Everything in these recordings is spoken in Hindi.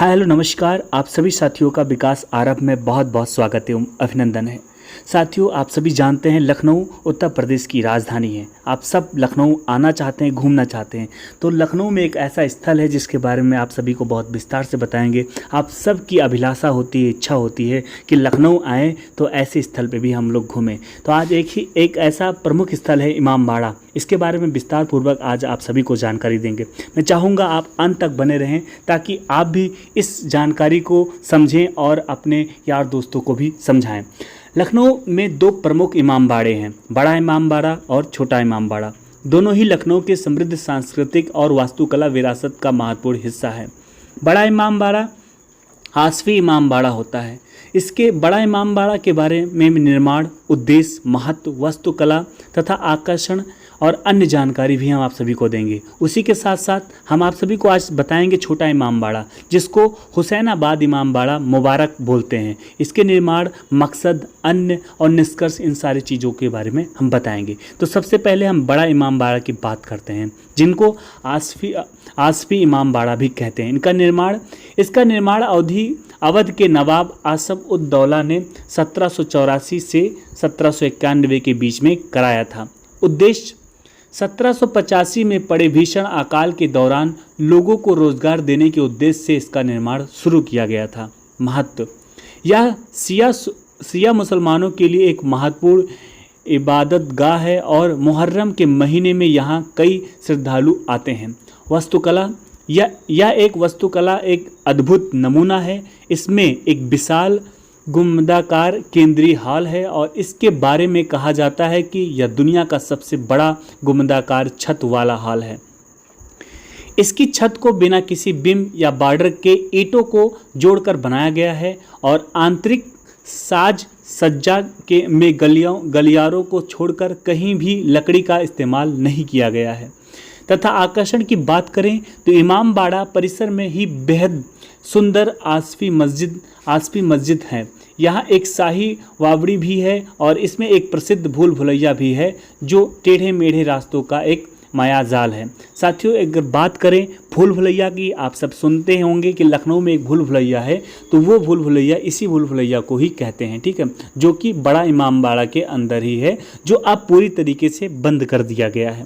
हेलो नमस्कार। आप सभी साथियों का विकास आरंभ में बहुत बहुत स्वागत एवं अभिनंदन है। साथियों, आप सभी जानते हैं लखनऊ उत्तर प्रदेश की राजधानी है। आप सब लखनऊ आना चाहते हैं, घूमना चाहते हैं, तो लखनऊ में एक ऐसा स्थल है जिसके बारे में आप सभी को बहुत विस्तार से बताएंगे। आप सब की अभिलाषा होती है, इच्छा होती है कि लखनऊ आएँ तो ऐसे स्थल पे भी हम लोग घूमें। तो आज एक ऐसा प्रमुख स्थल है इमामबाड़ा। इसके बारे में विस्तार पूर्वक आज आप सभी को जानकारी देंगे। मैं चाहूँगा आप अंत तक बने रहें ताकि आप भी इस जानकारी को समझें और अपने यार दोस्तों को भी समझाएं। लखनऊ में दो प्रमुख इमामबाड़े हैं, बड़ा इमामबाड़ा और छोटा इमामबाड़ा। दोनों ही लखनऊ के समृद्ध सांस्कृतिक और वास्तुकला विरासत का महत्वपूर्ण हिस्सा है। बड़ा इमामबाड़ा आसफी इमामबाड़ा होता है। इसके बड़ा इमामबाड़ा के बारे में निर्माण, उद्देश्य, महत्व, वास्तुकला तथा आकर्षण और अन्य जानकारी भी हम आप सभी को देंगे। उसी के साथ साथ हम आप सभी को आज बताएंगे छोटा इमामबाड़ा, जिसको हुसैनाबाद इमामबाड़ा मुबारक बोलते हैं। इसके निर्माण, मकसद, अन्य और निष्कर्ष, इन सारी चीज़ों के बारे में हम बताएंगे। तो सबसे पहले हम बड़ा इमामबाड़ा की बात करते हैं, जिनको आसफी इमामबाड़ा भी कहते हैं। इसका निर्माण अवध के नवाब आसफ उद दौला ने 1784 से 1791 के बीच में कराया था। उद्देश्य, 1785 में पड़े भीषण अकाल के दौरान लोगों को रोजगार देने के उद्देश्य से इसका निर्माण शुरू किया गया था। महत्व, यह शिया मुसलमानों के लिए एक महत्वपूर्ण इबादत गाह है और मुहर्रम के महीने में यहाँ कई श्रद्धालु आते हैं। वास्तुकला, यह एक वास्तुकला एक अद्भुत नमूना है। इसमें एक विशाल गुंबदाकार केंद्रीय हॉल है और इसके बारे में कहा जाता है कि यह दुनिया का सबसे बड़ा गुंबदाकार छत वाला हॉल है। इसकी छत को बिना किसी बिंब या बॉर्डर के ईंटों को जोड़कर बनाया गया है और आंतरिक साज सज्जा में गलियारों को छोड़कर कहीं भी लकड़ी का इस्तेमाल नहीं किया गया है। तथा आकर्षण की बात करें तो इमामबाड़ा परिसर में ही बेहद सुंदर आसफी मस्जिद है। यहाँ एक शाही वावड़ी भी है और इसमें एक प्रसिद्ध भूल भुलैया भी है, जो टेढ़े मेढ़े रास्तों का एक मायाजाल है। साथियों, अगर बात करें भूल भुलैया की, आप सब सुनते होंगे कि लखनऊ में एक भूल भुलैया है, तो वो भूल भुलैया इसी भूल भुलैया को ही कहते हैं, ठीक है, जो कि बड़ा इमामबाड़ा के अंदर ही है, जो अब पूरी तरीके से बंद कर दिया गया है।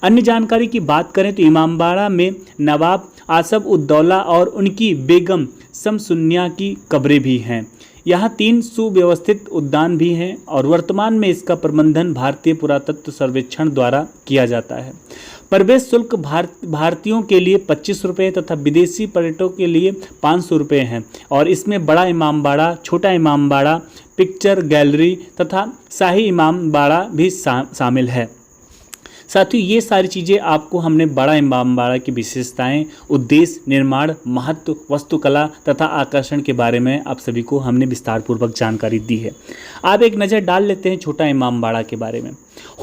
अन्य जानकारी की बात करें तो इमामबाड़ा में नवाब आसफ उद दौला और उनकी बेगम शमसुन्निया की कब्रें भी हैं। यहाँ 3 सुव्यवस्थित उद्यान भी हैं और वर्तमान में इसका प्रबंधन भारतीय पुरातत्व सर्वेक्षण द्वारा किया जाता है। प्रवेश शुल्क भारतीयों के लिए 25 रुपये तथा विदेशी पर्यटकों के लिए 500 रुपये हैं और इसमें बड़ा इमामबाड़ा, छोटा इमामबाड़ा, पिक्चर गैलरी तथा शाही इमामबाड़ा भी शामिल है। साथियों, ये सारी चीज़ें आपको हमने बड़ा इमामबाड़ा की विशेषताएं, उद्देश्य, निर्माण, महत्व, वास्तुकला तथा आकर्षण के बारे में आप सभी को हमने विस्तारपूर्वक जानकारी दी है। आप एक नज़र डाल लेते हैं छोटा इमामबाड़ा के बारे में।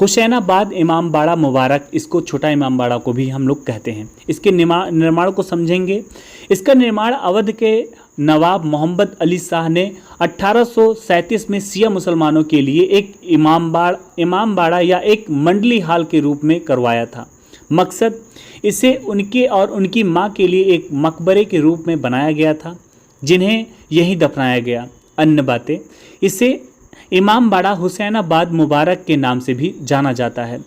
हुसैनाबाद इमामबाड़ा मुबारक, इसको छोटा इमामबाड़ा को भी हम लोग कहते हैं। इसके निर्माण को समझेंगे। इसका निर्माण अवध के नवाब मोहम्मद अली शाह ने 1837 में शिया मुसलमानों के लिए एक इमामबाड़ा या एक मंडली हाल के रूप में करवाया था। मकसद, इसे उनके और उनकी मां के लिए एक मकबरे के रूप में बनाया गया था, जिन्हें यहीं दफनाया गया। अन्य बातें, इसे इमामबाड़ा हुसैनाबाद मुबारक के नाम से भी जाना जाता है।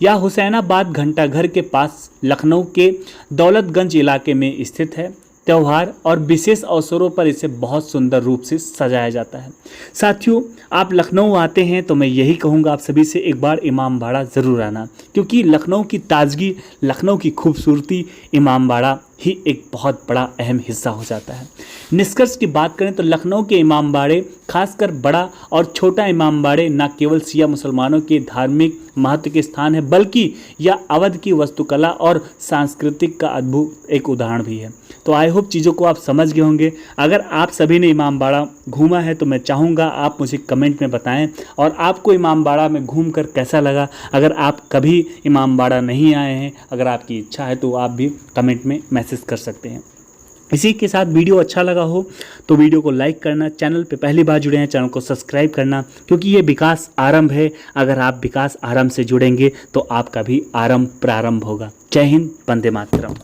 यह हुसैनाबाद घंटाघर के पास लखनऊ के दौलतगंज इलाके में स्थित है। त्यौहार और विशेष अवसरों पर इसे बहुत सुंदर रूप से सजाया जाता है। साथियों, आप लखनऊ आते हैं तो मैं यही कहूँगा आप सभी से एक बार इमामबाड़ा ज़रूर आना, क्योंकि लखनऊ की ताजगी, लखनऊ की खूबसूरती इमामबाड़ा ही एक बहुत बड़ा अहम हिस्सा हो जाता है। निष्कर्ष की बात करें तो लखनऊ के इमामबाड़े, खासकर बड़ा और छोटा इमामबाड़े, न केवल शिया मुसलमानों के धार्मिक महत्व के स्थान है, बल्कि यह अवध की वास्तुकला और सांस्कृतिक का अद्भुत एक उदाहरण भी है। तो आई होप चीज़ों को आप समझ गए होंगे। अगर आप सभी ने इमामबाड़ा घूमा है तो मैं चाहूँगा आप मुझे कमेंट में बताएं और आपको इमामबाड़ा में घूमकर कैसा लगा। अगर आप कभी इमामबाड़ा नहीं आए हैं, अगर आपकी इच्छा है तो आप भी कमेंट में मैसेज कर सकते हैं। इसी के साथ वीडियो अच्छा लगा हो तो वीडियो को लाइक करना, चैनल पे पहली बार जुड़े हैं चैनल को सब्सक्राइब करना, क्योंकि ये विकास आरंभ है। अगर आप विकास आरंभ से जुड़ेंगे तो आपका भी आरंभ प्रारंभ होगा। जय हिंद, वंदे मातरम।